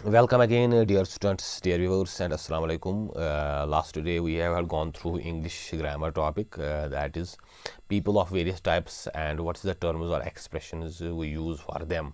Welcome again, dear students, dear viewers, and Assalamu alaikum. Last day we have gone through English grammar topic, that is people of various types and what's the terms or expressions we use for them.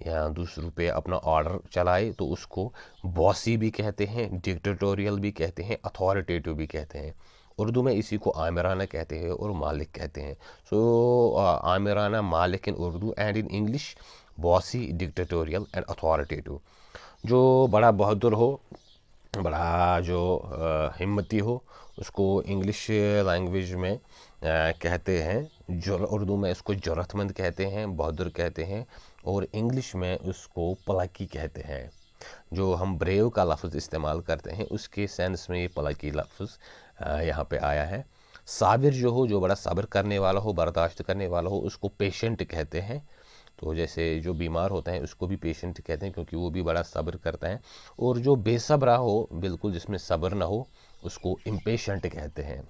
یا دوسروں پہ اپنا order چلائے تو اس کو باسی بھی کہتے ہیں، ڈکٹیٹوریل بھی کہتے ہیں، اتھارٹیٹیو بھی کہتے ہیں۔ اردو میں اسی کو آمرانہ کہتے ہیں اور مالک کہتے ہیں۔ سو آمرانہ، مالک ان اردو اینڈ ان انگلش باسی، ڈکٹیٹوریل اینڈ اتھارٹیٹیو۔ جو بڑا بہادر ہو، بڑا جو ہمتی ہو، اس کو انگلش لینگویج میں کہتے ہیں اردو میں اس کو جرأت مند کہتے ہیں، بہادر کہتے ہیں، اور انگلش میں اس کو پلکی کہتے ہیں۔ جو ہم بریو کا لفظ استعمال کرتے ہیں اس کے سینس میں یہ پلکی لفظ یہاں پہ آیا ہے۔ صابر جو ہو، جو بڑا صبر کرنے والا ہو، برداشت کرنے والا ہو، اس کو پیشنٹ کہتے ہیں۔ تو جیسے جو بیمار ہوتا ہے اس کو بھی پیشنٹ کہتے ہیں کیونکہ وہ بھی بڑا صبر کرتا ہے، اور جو بے صبرا ہو، بالکل جس میں صبر نہ ہو، اس کو امپیشنٹ کہتے ہیں،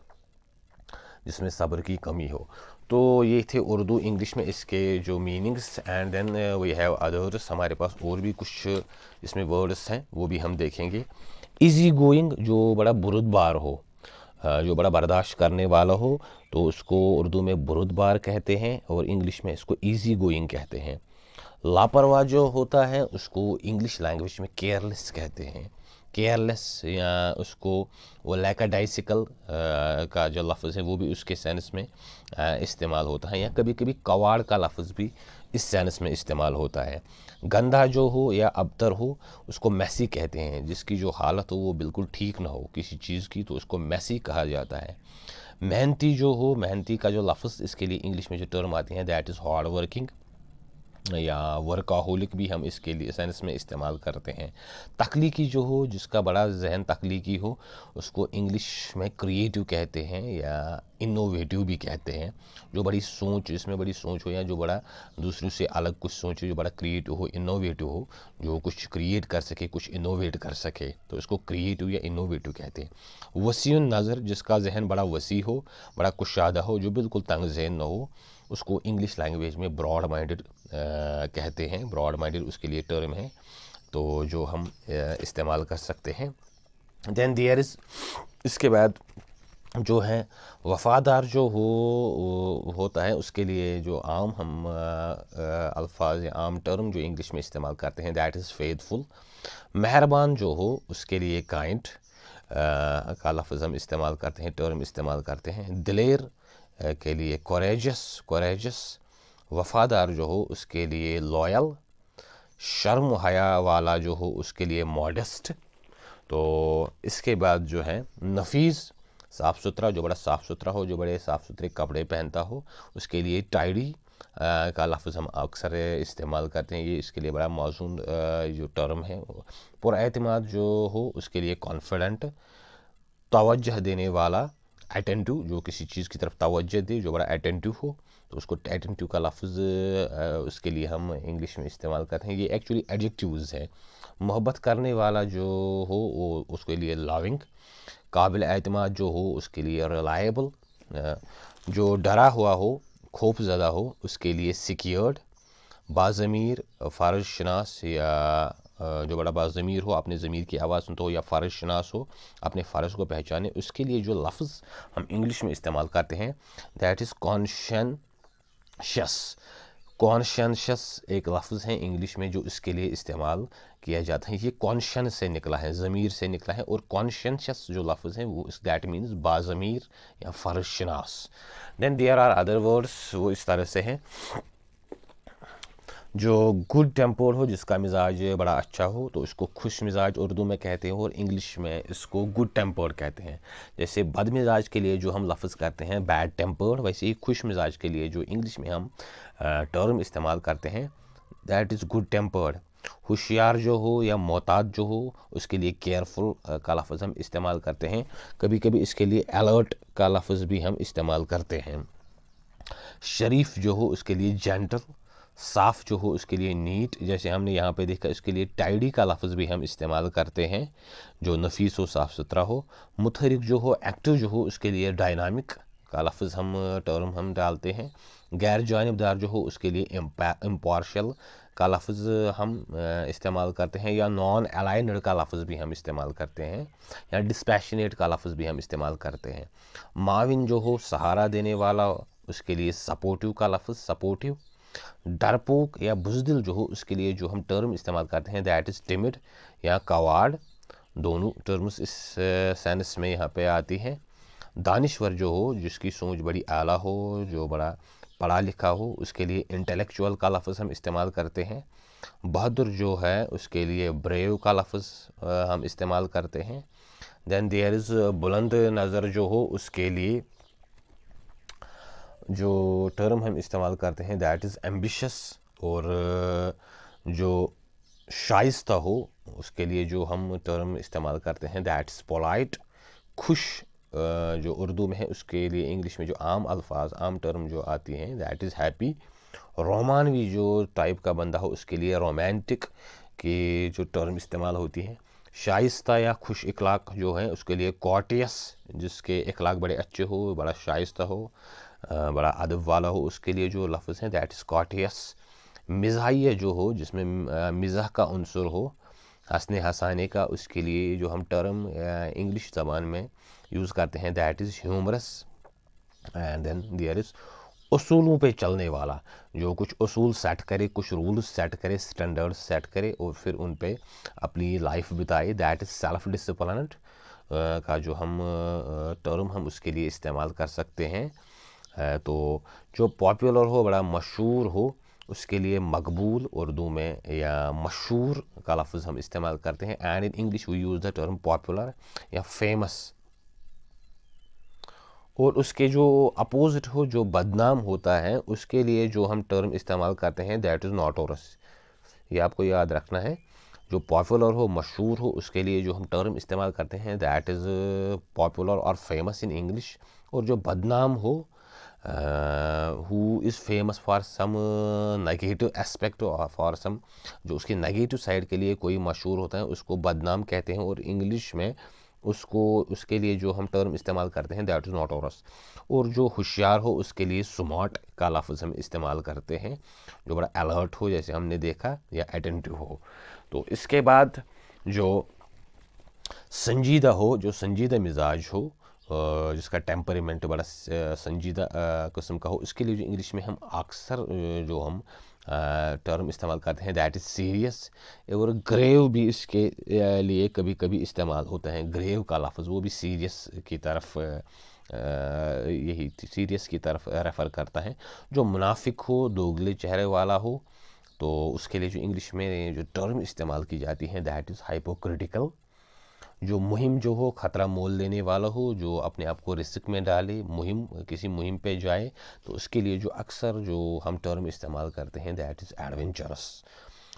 جس میں صبر کی کمی ہو۔ تو یہ تھے اردو انگلش میں اس کے جو meanings, and then we have others, ہمارے پاس اور بھی کچھ اس میں ورڈس ہیں، وہ بھی ہم دیکھیں گے۔ ایزی گوئنگ، جو بڑا بردبار ہو، جو بڑا برداشت کرنے والا ہو، تو اس کو اردو میں بردبار کہتے ہیں اور انگلش میں اس کو ایزی گوئنگ کہتے ہیں۔ لاپرواہ جو ہوتا ہے اس کو انگلش لینگویج میں کیئرلیس کہتے ہیں، کیئرلیس، یا اس کو وہ لیکاڈائسیکل کا جو لفظ ہے وہ بھی اس کے سینس میں استعمال ہوتا ہے، یا کبھی کبھی کواڑ کا لفظ بھی اس سینس میں استعمال ہوتا ہے۔ گندہ جو ہو یا ابتر ہو اس کو میسی کہتے ہیں، جس کی جو حالت ہو وہ بالکل ٹھیک نہ ہو کسی چیز کی، تو اس کو میسی کہا جاتا ہے۔ محنتی جو ہو، محنتی کا جو لفظ اس کے لیے انگلش میں جو ٹرم آتی ہیں دیٹ از ہارڈ ورکنگ، یا ورکاہولک بھی ہم اس کے لیے سینس میں استعمال کرتے ہیں۔ تخلیقی جو ہو، جس کا بڑا ذہن تخلیقی ہو، اس کو انگلش میں کریٹیو کہتے ہیں یا انوویٹیو بھی کہتے ہیں۔ جو بڑی سوچ، جس میں بڑی سوچ ہو، یا جو بڑا دوسروں سے الگ کچھ سوچ ہو، جو بڑا کریٹیو ہو، انوویٹیو ہو، جو کچھ کریٹ کر سکے، کچھ انوویٹ کر سکے، تو اس کو کریٹیو یا انوویٹیو کہتے ہیں۔ وسیع النظر، جس کا ذہن بڑا وسیع ہو، بڑا کشادہ ہو، جو بالکل تنگ ذہن نہ ہو، اس کو انگلش لینگویج میں براڈ مائنڈڈ کہتے ہیں۔ براڈ مائنڈڈ اس کے لیے ٹرم ہے، تو جو ہم استعمال کر سکتے ہیں۔ دین دیئر از، اس کے بعد جو ہے وفادار جو ہوتا ہے، اس کے لیے جو عام ہم الفاظ یا عام ٹرم جو انگلش میں استعمال کرتے ہیں دیٹ از فیتھفل۔ مہربان جو ہو اس کے لیے کائنڈ کا لفظ ہم استعمال کرتے ہیں، ٹرم استعمال کرتے ہیں۔ دلیر کے لیے کوریجس۔ وفادار جو ہو اس کے لیے لویل۔ شرم و حیا والا جو ہو اس کے لیے ماڈسٹ۔ تو اس کے بعد جو ہے نفیس، صاف ستھرا، جو بڑا صاف ستھرا ہو، جو بڑے صاف ستھرے کپڑے پہنتا ہو، اس کے لیے ٹائڈی کا لفظ ہم اکثر استعمال کرتے ہیں، یہ اس کے لیے بڑا موزون جو ٹرم ہے۔ پر اعتماد جو ہو اس کے لیے کانفیڈنٹ۔ توجہ دینے والا، اٹینٹیو، جو کسی چیز کی طرف توجہ دے، جو بڑا اٹینٹیو ہو، تو اس کو اٹینٹیو کا لفظ اس کے لیے ہم انگلش میں استعمال کرتے ہیں۔ یہ ایکچولی ایڈجیکٹیوز ہیں۔ محبت کرنے والا جو ہو وہ اس کے لیے لاونگ۔ قابل اعتماد جو ہو اس کے لیے ریلائبل۔ جو ڈرا ہوا ہو، خوف زدہ ہو، اس کے لیے سیکیورڈ۔ باضمیر، فرض شناس، یا جو بڑا باضمیر ہو، اپنے ضمیر کی آواز سنتا ہو، یا فرض شناس ہو، اپنے فرض کو پہچانے، اس کے لیے جو لفظ ہم انگلش میں استعمال کرتے ہیں دیٹ از کانشنشس۔ کانشنشس ایک لفظ ہے انگلش میں جو اس کے لیے استعمال کیا جاتا ہے۔ یہ کانشن سے نکلا ہے، ضمیر سے نکلا ہے، اور کانشنشس جو لفظ ہے وہ دیٹ مینز باضمیر یا فرض شناس۔ دین دیئر آر ادر ورڈس، وہ اس طرح سے ہیں۔ جو گڈ ٹیمپرڈ ہو، جس کا مزاج بڑا اچھا ہو، تو اس کو خوش مزاج اردو میں کہتے ہیں، اور انگلش میں اس کو گڈ ٹیمپرڈ کہتے ہیں۔ جیسے بد مزاج کے لیے جو ہم لفظ کرتے ہیں بیڈ ٹیمپرڈ، ویسے ہی خوش مزاج کے لیے جو انگلش میں ہم ٹرم استعمال کرتے ہیں دیٹ از گڈ ٹیمپرڈ۔ ہوشیار جو ہو یا محتاط جو ہو اس کے لیے کیئرفل کا لفظ ہم استعمال کرتے ہیں۔ کبھی کبھی اس کے لیے الرٹ کا لفظ بھی ہم استعمال کرتے ہیں۔ شریف جو ہو اس کے لیے جینٹل۔ صاف جو ہو اس کے لیے نیٹ، جیسے ہم نے یہاں پہ دیکھا، اس کے لیے ٹائڈی کا لفظ بھی ہم استعمال کرتے ہیں جو نفیس ہو، صاف ستھرا ہو۔ متحرک جو ہو، ایکٹیو جو ہو، اس کے لیے ڈائنامک کا لفظ ہم ٹرم ہم ڈالتے ہیں۔ غیر جانبدار جو ہو اس کے لیے امپارشل کا لفظ ہم استعمال کرتے ہیں، یا نان الائنڈ کا لفظ بھی ہم استعمال کرتے ہیں، یا ڈسپیشنیٹ کا لفظ بھی ہم استعمال کرتے ہیں۔ معاون جو ہو، سہارا دینے والا، اس کے لیے سپورٹیو کا لفظ سپورٹیو۔ ڈرپوک یا بزدل جو ہو اس کے لیے جو ہم ٹرم استعمال کرتے ہیں دیٹ از ٹمڈ یا کاواڈ، دونوں ٹرمز اس سینس میں یہاں پہ آتی ہیں۔ دانشور جو ہو، جس کی سوچ بڑی اعلیٰ ہو، جو بڑا پڑھا لکھا ہو، اس کے لیے انٹلیکچوئل کا لفظ ہم استعمال کرتے ہیں۔ بہادر جو ہے اس کے لیے بریو کا لفظ ہم استعمال کرتے ہیں۔ دین دیئر از بلند نظر جو ہو اس کے لیے جو ٹرم ہم استعمال کرتے ہیں دیٹ از ایمبیشس، اور جو شائستہ ہو اس کے لیے جو ہم ٹرم استعمال کرتے ہیں دیٹ از پولائٹ۔ خوش جو اردو میں ہے اس کے لیے انگلش میں جو عام الفاظ، عام ٹرم جو آتی ہیں دیٹ از ہیپی۔ رومانوی جو ٹائپ کا بندہ ہو اس کے لیے رومانٹک کی جو ٹرم استعمال ہوتی ہیں۔ شائستہ یا خوش اخلاق جو ہیں اس کے لیے کوٹیس، جس کے اخلاق بڑے اچھے ہو، بڑا شائستہ ہو، بڑا ادب والا ہو، اس کے لیے جو لفظ ہیں دیٹ از کوٹیس۔ مزاحیہ جو ہو، جس میں مزاح کا عنصر ہو، ہنسنے ہنسانے کا، اس کے لیے جو ہم ٹرم انگلش زبان میں یوز کرتے ہیں that is humorous. And then there is اصولوں پہ چلنے والا، جو کچھ اصول سیٹ کرے، کچھ رولز سیٹ کرے، سٹینڈرڈ سیٹ کرے اور پھر ان پہ اپنی لائف بتائے دیٹ از سیلف ڈسپلنڈ کا جو ہم ٹرم ہم اس کے لیے استعمال کر سکتے ہیں۔ تو جو پاپولر ہو، بڑا مشہور ہو، اس کے لیے مقبول اردو میں یا مشہور کا لفظ ہم استعمال کرتے ہیں۔ And in English we use the term popular یا فیمس۔ اور اس کے جو اپوزٹ ہو، جو بدنام ہوتا ہے، اس کے لیے جو ہم ٹرم استعمال کرتے ہیں دیٹ از نوٹورس۔ یہ آپ کو یاد رکھنا ہے، جو پاپولر ہو، مشہور ہو، اس کے لیے جو ہم ٹرم استعمال کرتے ہیں دیٹ از پاپولر اور فیمس ان انگلش۔ اور جو بدنام ہو، who is famous for some negative aspect or for some جو اس کی نیگیٹو سائڈ کے لیے کوئی مشہور ہوتا ہے اس کو بدنام کہتے ہیں، اور انگلش میں اس کے لیے جو ہم ٹرم استعمال کرتے ہیں دیٹ از نوٹورس۔ اور جو ہوشیار ہو اس کے لیے سمارٹ کا لفظ ہم استعمال کرتے ہیں، جو بڑا الرٹ ہو جیسے ہم نے دیکھا، یا اٹینٹیو ہو۔ تو اس کے بعد جو سنجیدہ ہو، جو سنجیدہ مزاج ہو، جس کا ٹیمپریمنٹ بڑا سنجیدہ قسم کا ہو، اس کے لیے جو انگلش میں ہم اکثر جو ہم ٹرم استعمال کرتے ہیں دیٹ از سیریس۔ اور گریو بھی اس کے لیے کبھی کبھی استعمال ہوتا ہے، گریو کا لفظ، وہ بھی سیریس کی طرف یہی سیریس کی طرف ریفر کرتا ہے۔ جو منافق ہو، دوگلے چہرے والا ہو، تو اس کے لیے جو انگلش میں جو ٹرم استعمال کی جاتی ہیں دیٹ از ہائپوکریٹیکل۔ جو مہم جو ہو، خطرہ مول لینے والا ہو، جو اپنے آپ کو رسک میں ڈالے، کسی مہم پہ جائے، تو اس کے لیے جو اکثر جو ہم ٹرم استعمال کرتے ہیں that is adventurous.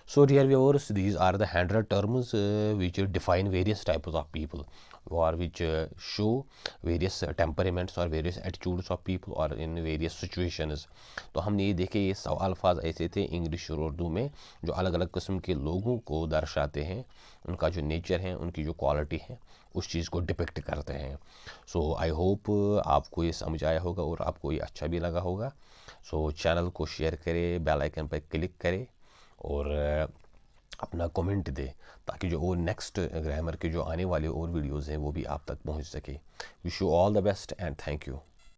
So dear viewers, these are the 100 terms which define various types of people, or which show various temperaments or various attitudes of people or in various situations. تو ہم نے یہ دیکھے، یہ 100 الفاظ ایسے تھے انگلش اور اردو میں جو الگ الگ قسم کے لوگوں کو درشاتے ہیں، ان کا جو نیچر ہے، ان کی جو کوالٹی ہے، اس چیز کو ڈپکٹ کرتے ہیں۔ سو آئی ہوپ آپ کو یہ سمجھ آیا ہوگا اور آپ کو یہ اچھا بھی لگا ہوگا۔ سو چینل کو شیئر کرے، بیل آئیکن پہ کلک کرے اور اپنا کومنٹ دے، تاکہ جو اور نیکسٹ گرامر کے جو آنے والے اور ویڈیوز ہیں وہ بھی آپ تک پہنچ سکے۔ Wish you all the best and thank you.